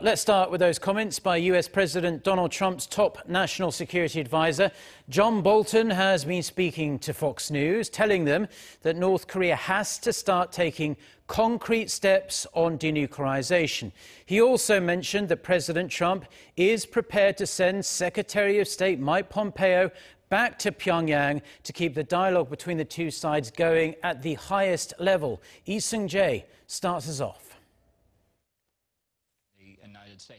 Let's start with those comments by US President Donald Trump's top national security advisor. John Bolton has been speaking to Fox News, telling them that North Korea has to start taking concrete steps on denuclearization. He also mentioned that President Trump is prepared to send Secretary of State Mike Pompeo back to Pyongyang to keep the dialogue between the two sides going at the highest level. Seung-jae starts us off.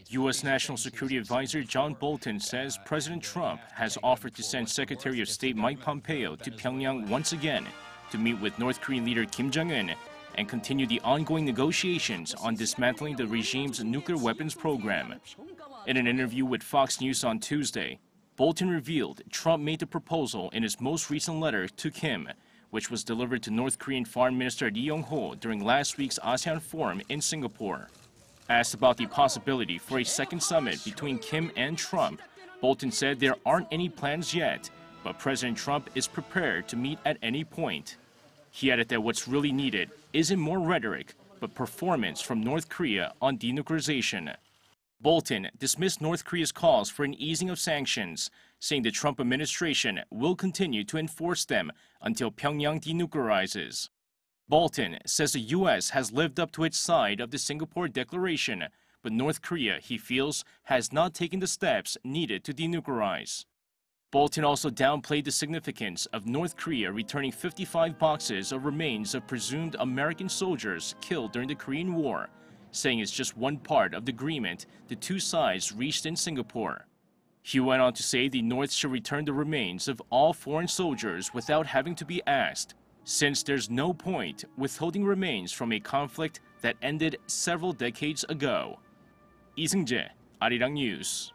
U.S. National Security Advisor John Bolton says President Trump has offered to send Secretary of State Mike Pompeo to Pyongyang once again to meet with North Korean leader Kim Jong-un and continue the ongoing negotiations on dismantling the regime's nuclear weapons program. In an interview with Fox News on Tuesday, Bolton revealed Trump made the proposal in his most recent letter to Kim, which was delivered to North Korean Foreign Minister Yong-ho during last week's ASEAN forum in Singapore. Asked about the possibility for a second summit between Kim and Trump, Bolton said there aren't any plans yet, but President Trump is prepared to meet at any point. He added that what's really needed isn't more rhetoric, but performance from North Korea on denuclearization. Bolton dismissed North Korea's calls for an easing of sanctions, saying the Trump administration will continue to enforce them until Pyongyang denuclearizes. Bolton says the U.S. has lived up to its side of the Singapore Declaration, but North Korea, he feels, has not taken the steps needed to denuclearize. Bolton also downplayed the significance of North Korea returning 55 boxes of remains of presumed American soldiers killed during the Korean War, saying it's just one part of the agreement the two sides reached in Singapore. He went on to say the North should return the remains of all foreign soldiers without having to be asked, since there's no point withholding remains from a conflict that ended several decades ago. Seung-jae, Arirang News.